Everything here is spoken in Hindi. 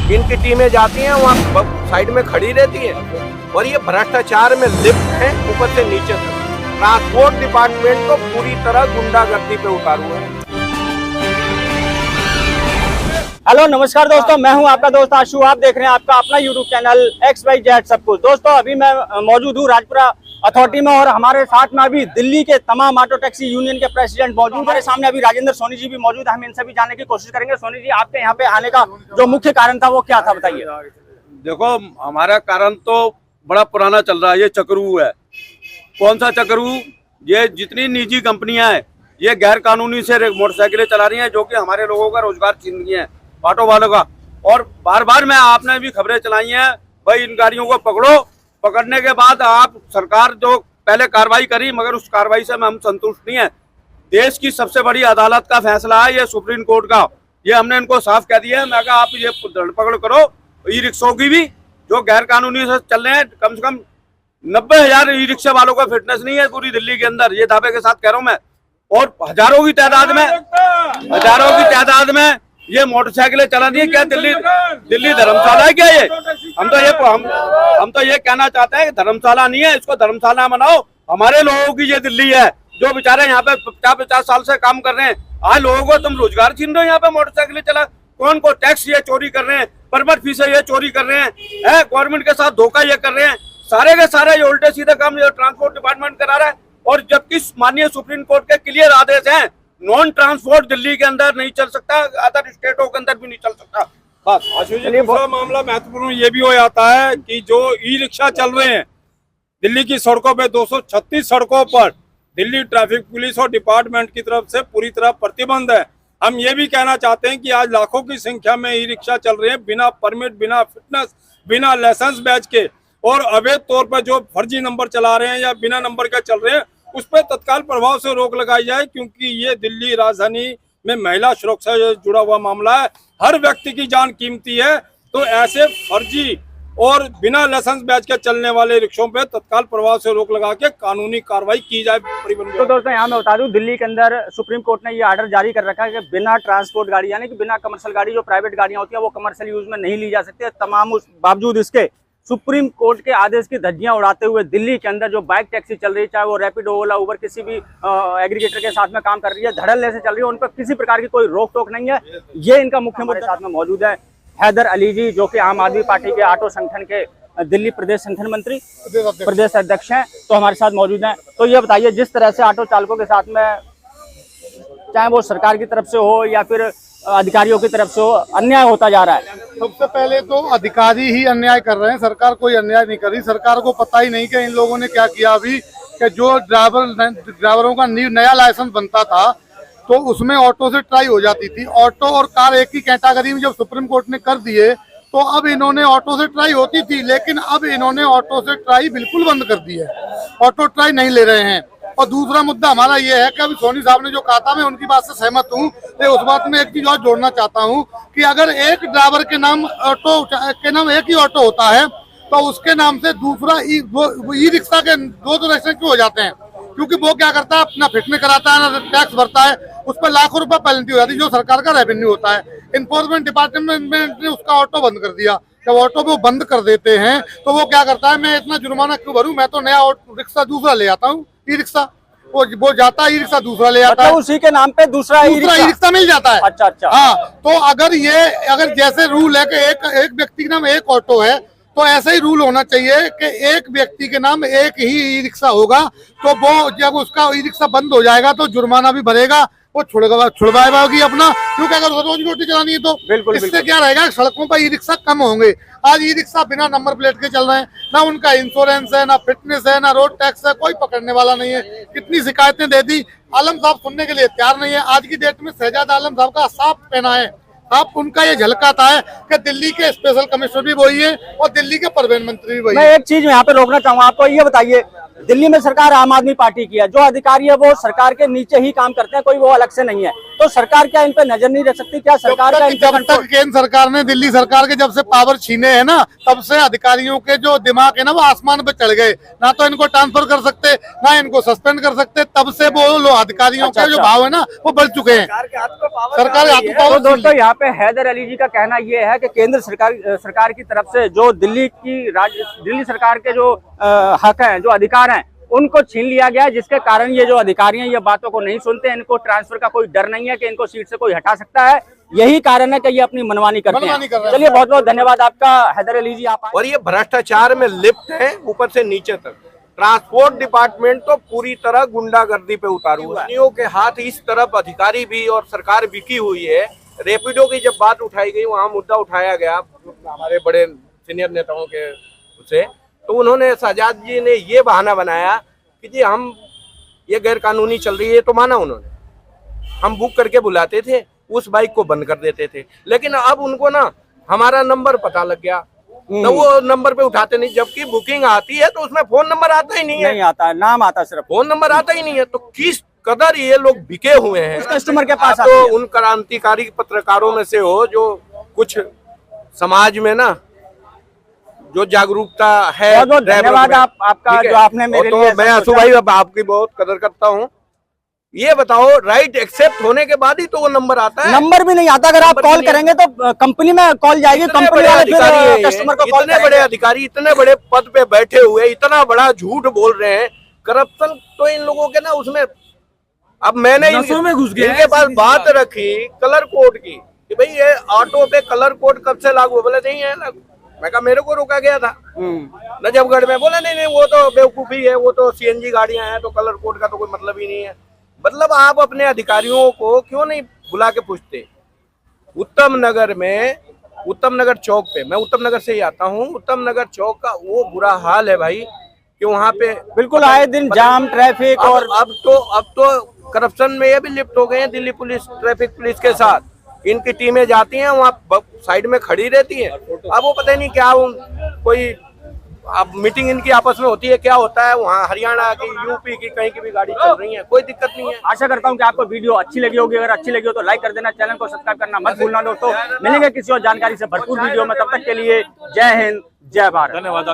इनकी टीमें जाती हैं वहाँ साइड में खड़ी रहती हैं और ये भ्रष्टाचार में लिप्त है ऊपर से नीचे तक। ट्रांसपोर्ट डिपार्टमेंट तो पूरी तरह गुंडागर्दी पे उतारू है। हेलो नमस्कार दोस्तों, मैं हूं आपका दोस्त आशु। आप देख रहे हैं आपका अपना यूट्यूब चैनल XYZ सब कुछ। दोस्तों अभी मैं मौजूद हूं राजपुरा अथॉरिटी में और हमारे साथ में अभी दिल्ली के तमाम ऑटो टैक्सी यूनियन के प्रेसिडेंट मौजूद हैं। हमारे सामने अभी राजेंद्र सोनी जी भी मौजूद है। हम इनसे भी जानने की कोशिश करेंगे। सोनी जी, आपके यहाँ पे आने का जो मुख्य कारण था वो क्या था, बताइए। देखो, हमारा कारण तो बड़ा पुराना चल रहा है। ये चक्रू है। कौन सा चक्रू? ये जितनी निजी कंपनियां हैं ये गैर कानूनी से मोटरसाइकिलें चला रही हैं, जो कि हमारे लोगों का रोजगार छीन रही है, ऑटो वालों का। और बार बार मैं आपने भी खबरें चलाई हैं, भाई इन गाड़ियों को पकड़ो। पकड़ने के बाद आप सरकार जो पहले कार्रवाई करी, मगर उस कार्रवाई से हम संतुष्ट नहीं है। देश की सबसे बड़ी अदालत का फैसला है ये, सुप्रीम कोर्ट का। ये हमने इनको साफ कह दिया है। मैं कहा आप ये धरपकड़ करो ई रिक्शों की भी, जो गैर कानूनी से चल रहे हैं। कम से कम 90,000 ई रिक्शा वालों का फिटनेस नहीं है पूरी दिल्ली के अंदर, ये दावे के साथ कह रहा हूं मैं। और हजारों की तादाद में ये मोटरसाइकिलें चला दी है। क्या दिल्ली धर्मशाला है क्या ये? हम तो ये कहना चाहते हैं कि धर्मशाला नहीं है, इसको धर्मशाला बनाओ। हमारे लोगों की ये दिल्ली है, जो बेचारे यहाँ पे 50-50 साल से काम कर रहे हैं। आज लोगों को तुम रोजगार छीन रहे हो। यहाँ पे मोटरसाइकिलें चला, कौन को टैक्स ये चोरी कर रहे हैं, परमिट फीसें ये चोरी कर रहे हैं, गवर्नमेंट के साथ धोखा ये कर रहे हैं। सारे के सारे ये उल्टे सीधे काम ये ट्रांसपोर्ट डिपार्टमेंट करा रहा है। और जबकि माननीय सुप्रीम कोर्ट के क्लियर आदेश हैं, नॉन ट्रांसपोर्ट दिल्ली के अंदर नहीं चल सकता, अदर स्टेटों के अंदर भी नहीं चल सकता। बस दूसरा मामला महत्वपूर्ण ये भी हो जाता है कि जो ई रिक्शा चल रहे हैं दिल्ली की सड़कों पे, 236 सड़कों पर दिल्ली ट्रैफिक पुलिस और डिपार्टमेंट की तरफ से पूरी तरह प्रतिबंध है। हम ये भी कहना चाहते हैं कि आज लाखों की संख्या में ई रिक्शा चल रहे हैं बिना परमिट, बिना फिटनेस, बिना लाइसेंस बैच के, और अवैध तौर पर जो फर्जी नंबर चला रहे हैं या बिना नंबर के चल रहे हैं, उस पर तत्काल प्रभाव से रोक लगाई जाए। क्योंकि ये दिल्ली राजधानी में महिला सुरक्षा से जुड़ा हुआ मामला है। हर व्यक्ति की जान कीमती है, तो ऐसे फर्जी और बिना लाइसेंस बैच के चलने वाले रिक्शों पे तत्काल प्रभाव से रोक लगा के कानूनी कार्रवाई की जाए। तो दोस्तों यहाँ मैं बता दूं, दिल्ली के अंदर सुप्रीम कोर्ट ने ये ऑर्डर जारी कर रखा है कि बिना ट्रांसपोर्ट गाड़ी, यानी कि बिना कमर्शियल गाड़ी, जो प्राइवेट गाड़ियां होती है वो कमर्शियल यूज में नहीं ली जा सकती है। तमाम उस बावजूद इसके सुप्रीम कोर्ट के आदेश की धज्जियां उड़ाते हुए दिल्ली के अंदर जो बाइक टैक्सी चल रही है, चाहे वो रैपिडो, ओला, उबर, किसी भी एग्रीगेटर के साथ में काम कर रही है, धड़ल्ले से चल रही है, उन पर किसी प्रकार की कोई रोक टोक नहीं है। ये इनका मुख्य मुद्दा। साथ में मौजूद है हैदर अली जी, जो कि आम आदमी पार्टी के ऑटो संगठन के दिल्ली प्रदेश संगठन मंत्री, प्रदेश अध्यक्ष हैं, तो हमारे साथ मौजूद हैं। तो ये बताइए, जिस तरह से ऑटो चालकों के साथ में, चाहे वो सरकार की तरफ से हो या फिर अधिकारियों की तरफ से हो, अन्याय होता जा रहा है। सबसे पहले तो अधिकारी ही अन्याय कर रहे हैं, सरकार कोई अन्याय नहीं कर रही। सरकार को पता ही नहीं कि इन लोगों ने क्या किया अभी, कि जो ड्राइवरों का नया लाइसेंस बनता था तो उसमें ऑटो से ट्राई हो जाती थी। ऑटो और कार एक ही कैटेगरी में जब सुप्रीम कोर्ट ने कर दिए, तो अब इन्होंने ऑटो से ट्राई होती थी, लेकिन अब इन्होंने ऑटो से ट्राई बिल्कुल बंद कर दी है। ऑटो ट्राई नहीं ले रहे हैं। और दूसरा मुद्दा हमारा ये है कि अभी सोनी साहब ने जो कहा था, मैं उनकी बात से सहमत हूँ। उस बात में एक चीज और जोड़ना चाहता हूँ कि अगर एक ड्राइवर के नाम ऑटो के नाम एक ही ऑटो होता है, तो उसके नाम से दूसरा ई रिक्शा के दो रजिस्ट्रेशन क्यों हो जाते हैं? क्योंकि वो क्या करता है, अपना फिटनेस कराता है, ना टैक्स भरता है, उस पर लाखों रुपए पेनल्टी हो जाती है, जो सरकार का रेवेन्यू होता है। इन्फोर्समेंट डिपार्टमेंट ने उसका ऑटो बंद कर दिया। जब ऑटो वो बंद कर देते हैं तो वो क्या करता है, मैं इतना जुर्माना क्यों भरूं, मैं तो नया रिक्शा दूसरा ले आता हूँ, ई रिक्शा। वो जाता है, ई रिक्शा दूसरा ले आता है, उसी के नाम पे दूसरा ई रिक्शा मिल जाता है। अच्छा। हाँ, तो अगर जैसे रूल है कि एक व्यक्ति के नाम एक ऑटो है, तो ऐसा ही रूल होना चाहिए कि एक व्यक्ति के नाम एक ही ई रिक्शा होगा। तो वो जब उसका ई रिक्शा बंद हो जाएगा तो जुर्माना भी भरेगा, वो छुड़वाएगी अपना, क्योंकि अगर रोजी रोटी चलानी है तो बिल्कुल इससे क्या रहेगा, सड़कों पर ई रिक्शा कम होंगे। आज ई रिक्शा बिना नंबर प्लेट के चल रहे हैं, ना उनका इंश्योरेंस है, ना फिटनेस है, ना रोड टैक्स है, कोई पकड़ने वाला नहीं है। कितनी शिकायतें दे दी, आलम साहब सुनने के लिए तैयार नहीं है। आज की डेट में शहजाद आलम साहब का साफ कहना है, आप उनका ये झलकाता है कि दिल्ली के स्पेशल कमिश्नर भी वही है और दिल्ली के परिवहन मंत्री भी वही है। मैं एक चीज यहाँ पे रोकना चाहूंगा आपको, ये बताइए दिल्ली में सरकार आम आदमी पार्टी की है, जो अधिकारी है वो सरकार के नीचे ही काम करते हैं, कोई वो अलग से नहीं है। तो सरकार क्या इन पे नजर नहीं रख सकती? क्या सरकार का जब तक केंद्र सरकार ने दिल्ली सरकार के जब से पावर छीने हैं ना, तब से अधिकारियों के जो दिमाग है ना वो आसमान पे चढ़ गए। ना तो इनको ट्रांसफर कर सकते, ना इनको सस्पेंड कर सकते। तब से वो लोग अधिकारियों के जो भाव है ना वो बढ़ चुके हैं। सरकार के हाथ में तो पावर। दोस्तों यहाँ पे हैदर अली जी का कहना ये है कि केंद्र सरकार की तरफ से जो दिल्ली सरकार के जो हक हैं, जो अधिकार हैं, उनको छीन लिया गया, जिसके कारण ये जो अधिकारी हैं ये बातों को नहीं सुनते। इनको ट्रांसफर का कोई डर नहीं है कि इनको सीट से कोई हटा सकता है। यही कारण है कि ये अपनी मनमानी करते हैं। चलिए, बहुत बहुत धन्यवाद आपका हैदर अली जी। आप और ये भ्रष्टाचार में लिप्त है ऊपर से नीचे तक। ट्रांसपोर्ट डिपार्टमेंट तो पूरी तरह गुंडागर्दी पे उतारू है। कंपनियों के हाथ इस तरफ अधिकारी भी और सरकार बिकी हुई है। रैपिडो की जब बात उठाई गई, वहाँ मुद्दा उठाया गया हमारे बड़े सीनियर नेताओं के से, तो उन्होंने शहजाद जी ने ये बहाना बनाया कि जी हम ये गैर कानूनी चल रही है, तो माना उन्होंने। हम बुक करके बुलाते थे, उस बाइक को बंद कर देते थे, लेकिन अब उनको ना हमारा नंबर पता लग गया, तो वो नंबर पे उठाते नहीं। जबकि बुकिंग आती है तो उसमें फोन नंबर आता ही नहीं है, नहीं आता, नाम आता, सिर्फ फोन नंबर आता ही नहीं है। तो किस कदर ये लोग बिके हुए हैं। कस्टमर के पास तो उन क्रांतिकारी पत्रकारों में से हो जो कुछ समाज में ना जो जागरूकता है। बहुत बहुत धन्यवाद आपका जो आपने मेरे लिए। मैं आंसू भाई अब आपकी बहुत कदर करता हूँ। ये बताओ, राइट एक्सेप्ट होने के बाद ही तो वो नंबर आता है। नंबर भी नहीं आता। अगर आप कॉल करेंगे तो कंपनी में कॉल जाएगी, कंपनी वाले फिर कस्टमर को कॉल इतने बड़े अधिकारी इतने बड़े पद पे बैठे हुए इतना बड़ा झूठ बोल रहे हैं। करप्शन तो इन लोगों के ना उसमें। अब मैंने इनके पास बात रखी कलर कोड की कि भाई ये ऑटो पे कलर कोड कब से लागू? बोले नहीं है ना। मैं कहा मेरे को रोका गया था नजफगढ़ में। बोला नहीं वो तो बेवकूफी है, वो तो सीएनजी गाड़ियां हैं, तो कलर कोड का तो कोई मतलब ही नहीं है। मतलब आप अपने अधिकारियों को क्यों नहीं बुला के पूछते? उत्तम नगर चौक पे, मैं उत्तम नगर से ही आता हूँ, उत्तम नगर चौक का वो बुरा हाल है भाई कि वहाँ पे बिल्कुल आए दिन जाम, ट्रैफिक। और अब तो करप्शन में ये भी लिप्त हो गए हैं दिल्ली पुलिस, ट्रैफिक पुलिस के साथ। इनकी टीमें जाती हैं वहाँ साइड में खड़ी रहती हैं। अब वो पता नहीं क्या कोई अब मीटिंग इनकी आपस में होती है, क्या होता है वहाँ हरियाणा की, यूपी की, कहीं की भी गाड़ी चल रही है, कोई दिक्कत नहीं है। आशा करता हूँ कि आपको वीडियो अच्छी लगी होगी। अगर अच्छी लगी हो तो लाइक कर देना, चैनल को सब्सक्राइब करना मत भूलना दोस्तों। मिलेंगे किसी और जानकारी से भरपूर वीडियो में, तब तक के लिए जय हिंद, जय भारत। धन्यवाद।